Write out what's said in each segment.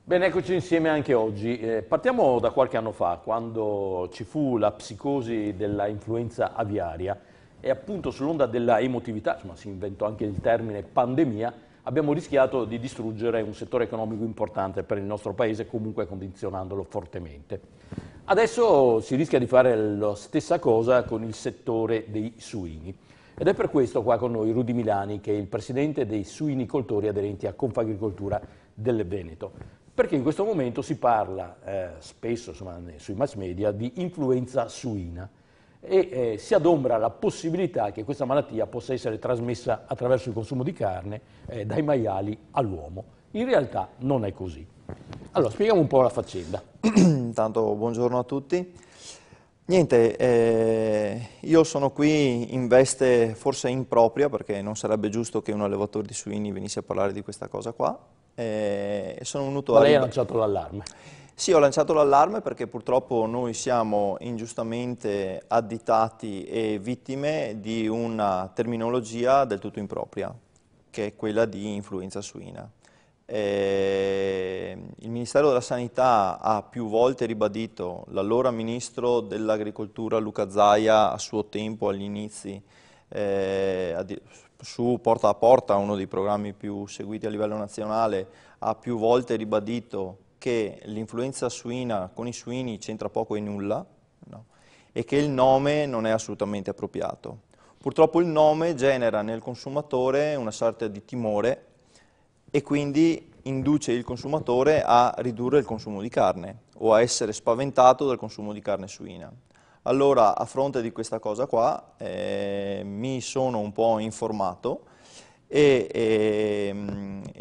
Bene, eccoci insieme anche oggi. Partiamo da qualche anno fa, quando ci fu la psicosi della influenza aviaria e appunto sull'onda della emotività, insomma si inventò anche il termine pandemia, abbiamo rischiato di distruggere un settore economico importante per il nostro paese, comunque condizionandolo fortemente. Adesso si rischia di fare la stessa cosa con il settore dei suini. Ed è per questo qua con noi Rudy Milani, che è il presidente dei suinicoltori aderenti a Confagricoltura del Veneto. Perché in questo momento si parla spesso, insomma, sui mass media, di influenza suina e si adombra la possibilità che questa malattia possa essere trasmessa attraverso il consumo di carne dai maiali all'uomo. In realtà non è così. Allora, spieghiamo un po' la faccenda. Intanto buongiorno a tutti. Niente, io sono qui in veste forse impropria perché non sarebbe giusto che un allevatore di suini venisse a parlare di questa cosa qua. Sono venuto Ma lei ha lanciato l'allarme. Sì, ho lanciato l'allarme perché purtroppo noi siamo ingiustamente additati e vittime di una terminologia del tutto impropria, che è quella di influenza suina. Il Ministero della Sanità ha più volte ribadito, l'allora Ministro dell'Agricoltura Luca Zaia a suo tempo, agli inizi, su Porta a Porta, uno dei programmi più seguiti a livello nazionale, ha più volte ribadito che l'influenza suina con i suini c'entra poco e nulla, no? E che il nome non è assolutamente appropriato. Purtroppo il nome genera nel consumatore una sorta di timore e quindi induce il consumatore a ridurre il consumo di carne o a essere spaventato dal consumo di carne suina. Allora, a fronte di questa cosa qua, mi sono un po' informato e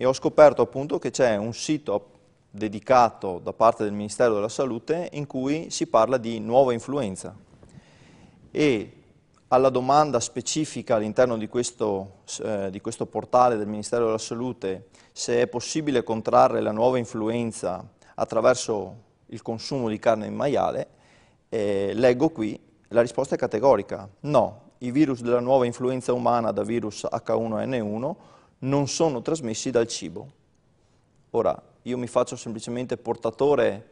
ho scoperto appunto che c'è un sito dedicato da parte del Ministero della Salute in cui si parla di nuova influenza e alla domanda specifica all'interno di questo portale del Ministero della Salute se è possibile contrarre la nuova influenza attraverso il consumo di carne di maiale, leggo qui, la risposta è categorica, no, i virus della nuova influenza umana da virus H1N1 non sono trasmessi dal cibo. Ora, io mi faccio semplicemente portatore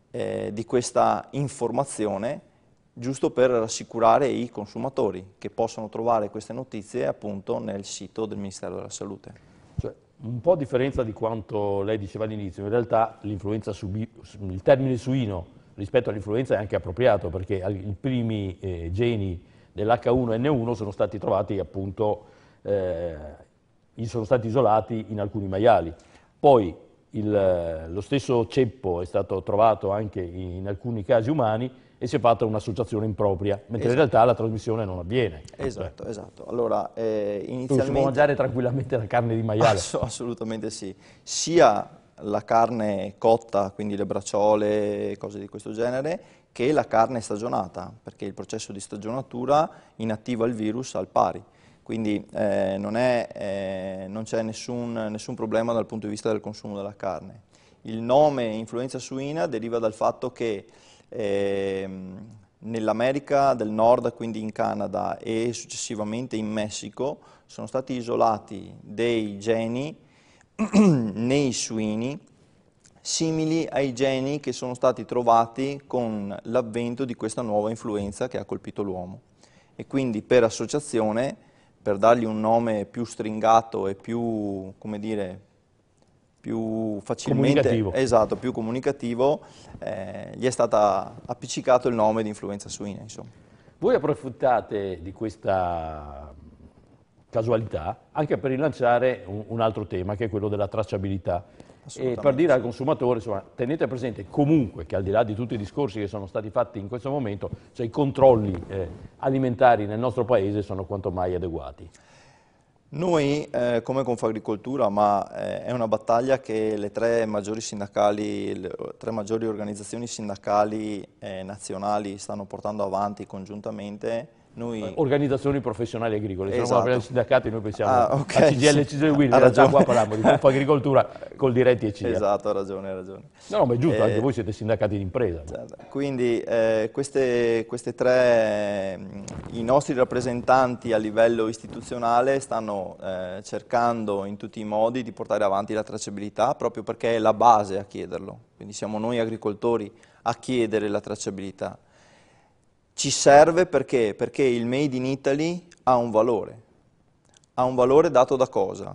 di questa informazione giusto per rassicurare i consumatori che possono trovare queste notizie appunto nel sito del Ministero della Salute. Cioè, un po' a differenza di quanto lei diceva all'inizio, in realtà il termine suino rispetto all'influenza è anche appropriato perché i primi geni dell'H1N1 sono stati trovati appunto, sono stati isolati in alcuni maiali. Poi lo stesso ceppo è stato trovato anche in alcuni casi umani e si è fatta un'associazione impropria, mentre in realtà la trasmissione non avviene. Esatto, esatto. Allora, Si può mangiare tranquillamente la carne di maiale. Assolutamente sì. Sia la carne cotta, quindi le bracciole, cose di questo genere, che la carne stagionata, perché il processo di stagionatura inattiva il virus al pari. Quindi non c'è nessun problema dal punto di vista del consumo della carne. Il nome influenza suina deriva dal fatto che nell'America del Nord, quindi in Canada e successivamente in Messico, sono stati isolati dei geni nei suini simili ai geni che sono stati trovati con l'avvento di questa nuova influenza che ha colpito l'uomo. E quindi per associazione, per dargli un nome più stringato e più, come dire, più facilmente comunicativo. Esatto, più comunicativo, gli è stato appiccicato il nome di influenza suina, insomma. Voi approfittate di questa casualità anche per rilanciare un altro tema che è quello della tracciabilità e per dire al consumatore, insomma, tenete presente comunque che al di là di tutti i discorsi che sono stati fatti in questo momento, cioè i controlli alimentari nel nostro paese sono quanto mai adeguati. Noi come Confagricoltura, ma è una battaglia che le tre maggiori organizzazioni sindacali nazionali stanno portando avanti congiuntamente, Organizzazioni professionali agricole, se no Esatto. quando parliamo di sindacati noi pensiamo ok, a CGL e sì. CGL, in Ha realtà ragione. qua parliamo di Confagricoltura, Coldiretti e CIA. Esatto, ha ragione, ha ragione. No, ma è giusto, anche voi siete sindacati di impresa. No? Certo. Quindi queste tre, i nostri rappresentanti a livello istituzionale stanno cercando in tutti i modi di portare avanti la tracciabilità, proprio perché è la base a chiederlo, quindi siamo noi agricoltori a chiedere la tracciabilità. Ci serve perché? Perché il Made in Italy ha un valore dato da cosa?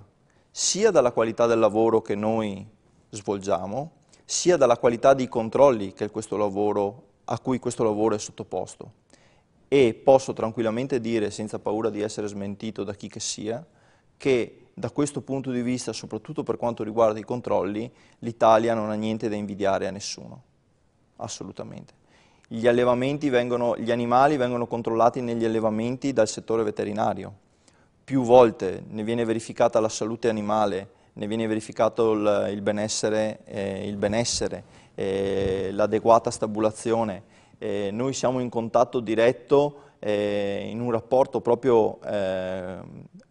Sia dalla qualità del lavoro che noi svolgiamo, sia dalla qualità dei controlli che a cui questo lavoro è sottoposto. E posso tranquillamente dire, senza paura di essere smentito da chi che sia, che da questo punto di vista, soprattutto per quanto riguarda i controlli, l'Italia non ha niente da invidiare a nessuno, assolutamente. Gli animali vengono controllati negli allevamenti dal settore veterinario. Più volte ne viene verificata la salute animale, ne viene verificato il benessere, l'adeguata stabulazione. Noi siamo in contatto diretto, in un rapporto proprio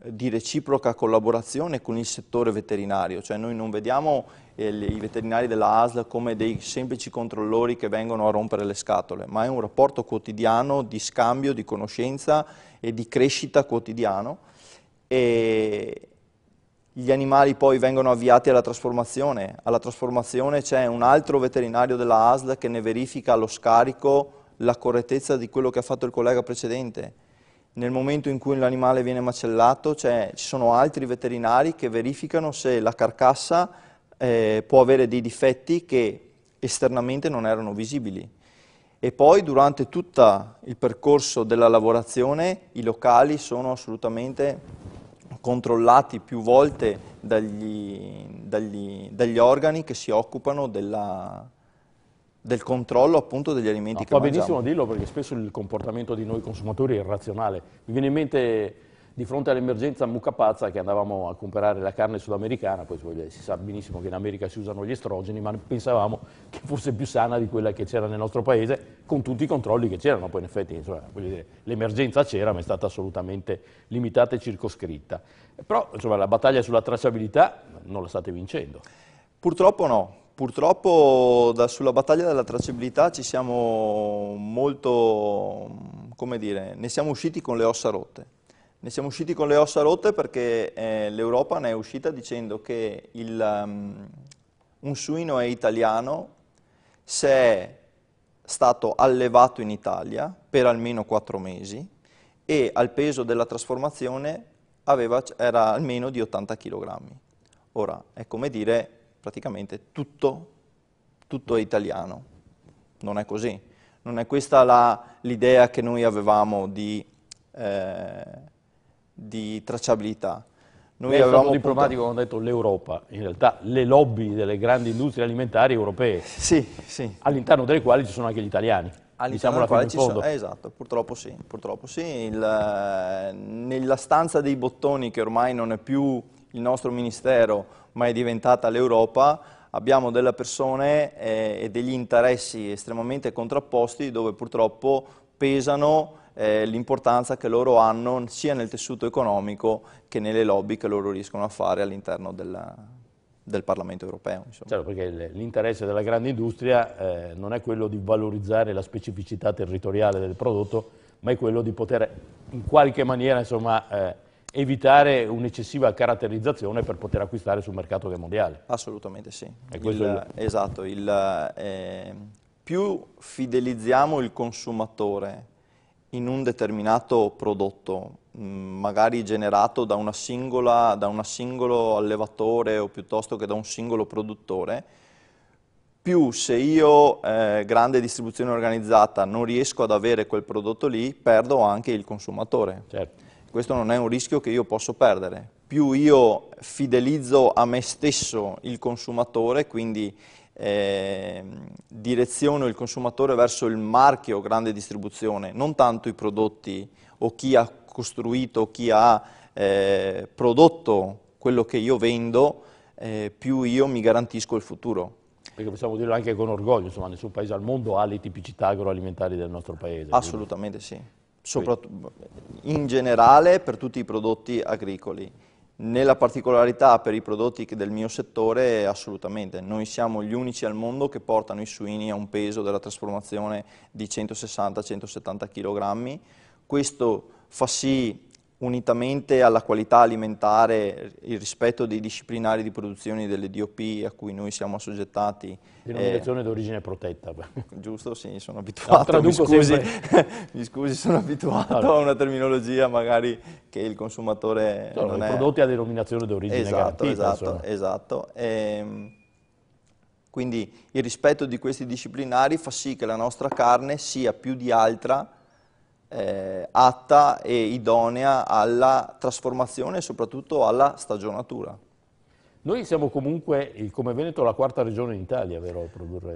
di reciproca collaborazione con il settore veterinario, cioè noi non vediamo i veterinari della ASL come dei semplici controllori che vengono a rompere le scatole, ma è un rapporto quotidiano di scambio, di conoscenza e di crescita quotidiano. E gli animali poi vengono avviati alla trasformazione c'è un altro veterinario della ASL che ne verifica allo scarico la correttezza di quello che ha fatto il collega precedente. Nel momento in cui l'animale viene macellato ci sono altri veterinari che verificano se la carcassa può avere dei difetti che esternamente non erano visibili. E poi durante tutto il percorso della lavorazione i locali sono assolutamente controllati più volte dagli organi che si occupano del controllo appunto degli alimenti che Fa mangiamo. benissimo dirlo perché spesso il comportamento di noi consumatori è irrazionale. Mi viene in mente di fronte all'emergenza mucca pazza che andavamo a comprare la carne sudamericana, poi si sa benissimo che in America si usano gli estrogeni, ma pensavamo che fosse più sana di quella che c'era nel nostro paese, con tutti i controlli che c'erano. Poi in effetti l'emergenza c'era, ma è stata assolutamente limitata e circoscritta. Però insomma, la battaglia sulla tracciabilità non la state vincendo. Purtroppo no. Purtroppo sulla battaglia della tracciabilità ci siamo molto, come dire, ne siamo usciti con le ossa rotte. Ne siamo usciti con le ossa rotte perché l'Europa ne è uscita dicendo che un suino è italiano se è stato allevato in Italia per almeno 4 mesi e al peso della trasformazione era almeno di 80 kg. Ora, è come dire praticamente tutto è italiano. Non è così. Non è questa l'idea che noi avevamo di tracciabilità. Lei è stato diplomatico quando ha detto l'Europa, in realtà le lobby delle grandi industrie alimentari europee, sì, sì. all'interno delle quali ci sono anche gli italiani. All'interno delle quali ci sono, esatto, purtroppo sì. Nella stanza dei bottoni, che ormai non è più il nostro ministero, ma è diventata l'Europa, abbiamo delle persone e degli interessi estremamente contrapposti dove purtroppo pesano l'importanza che loro hanno sia nel tessuto economico che nelle lobby che loro riescono a fare all'interno del Parlamento europeo. Insomma. Certo, perché l'interesse della grande industria non è quello di valorizzare la specificità territoriale del prodotto, ma è quello di poter in qualche maniera insomma, evitare un'eccessiva caratterizzazione per poter acquistare sul mercato che è mondiale. Assolutamente sì. Esatto. Più fidelizziamo il consumatore in un determinato prodotto, magari generato da un singolo allevatore o piuttosto che da un singolo produttore, più se io, grande distribuzione organizzata, non riesco ad avere quel prodotto lì, perdo anche il consumatore. Certo. Questo non è un rischio che io posso perdere. Più io fidelizzo a me stesso il consumatore, quindi direziono il consumatore verso il marchio grande distribuzione, non tanto i prodotti o chi ha costruito, chi ha prodotto quello che io vendo, più io mi garantisco il futuro. Perché possiamo dirlo anche con orgoglio, insomma, nessun paese al mondo ha le tipicità agroalimentari del nostro paese. Assolutamente sì. in generale per tutti i prodotti agricoli. Nella particolarità per i prodotti del mio settore, assolutamente. Noi siamo gli unici al mondo che portano i suini a un peso della trasformazione di 160-170 kg. Questo fa sì, unitamente alla qualità alimentare, il rispetto dei disciplinari di produzione delle DOP a cui noi siamo assoggettati. Denominazione d'origine protetta. Giusto, sì, sono abituato, mi scusi, sono abituato a una terminologia magari che il consumatore non i è... prodotti a denominazione d'origine garantita. Esatto. Quindi il rispetto di questi disciplinari fa sì che la nostra carne sia più di altra atta e idonea alla trasformazione e soprattutto alla stagionatura. Noi siamo comunque, come Veneto, la quarta regione in Italia, vero?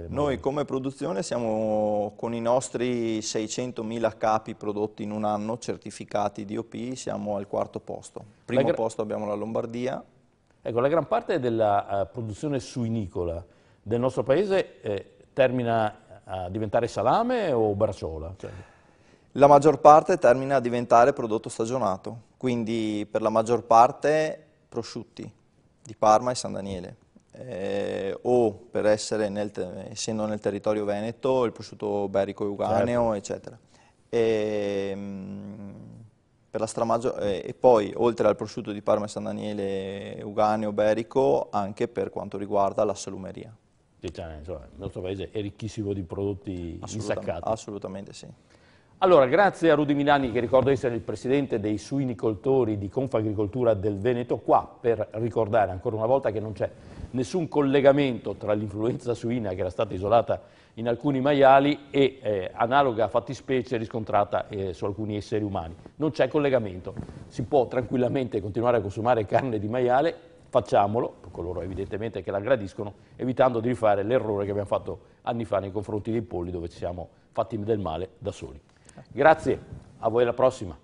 Noi come produzione siamo con i nostri 600.000 capi prodotti in un anno certificati DOP, siamo al quarto posto. Primo posto abbiamo la Lombardia. Ecco, la gran parte della produzione suinicola del nostro paese termina a diventare salame o braciola? Cioè... La maggior parte termina a diventare prodotto stagionato, quindi per la maggior parte prosciutti di Parma e San Daniele, o per essere essendo nel territorio veneto il prosciutto berico euganeo, certo, eccetera. E poi oltre al prosciutto di Parma e San Daniele euganeo berico anche per quanto riguarda la salumeria. Insomma, il nostro paese è ricchissimo di prodotti insaccati. Assolutamente sì. Allora, grazie a Rudy Milani, che ricordo essere il presidente dei suinicoltori di Confagricoltura del Veneto, qua per ricordare ancora una volta che non c'è nessun collegamento tra l'influenza suina, che era stata isolata in alcuni maiali, e analoga fattispecie riscontrata su alcuni esseri umani. Non c'è collegamento, si può tranquillamente continuare a consumare carne di maiale, facciamolo, coloro evidentemente che la gradiscono, evitando di rifare l'errore che abbiamo fatto anni fa nei confronti dei polli, dove ci siamo fatti del male da soli. Grazie, a voi alla prossima.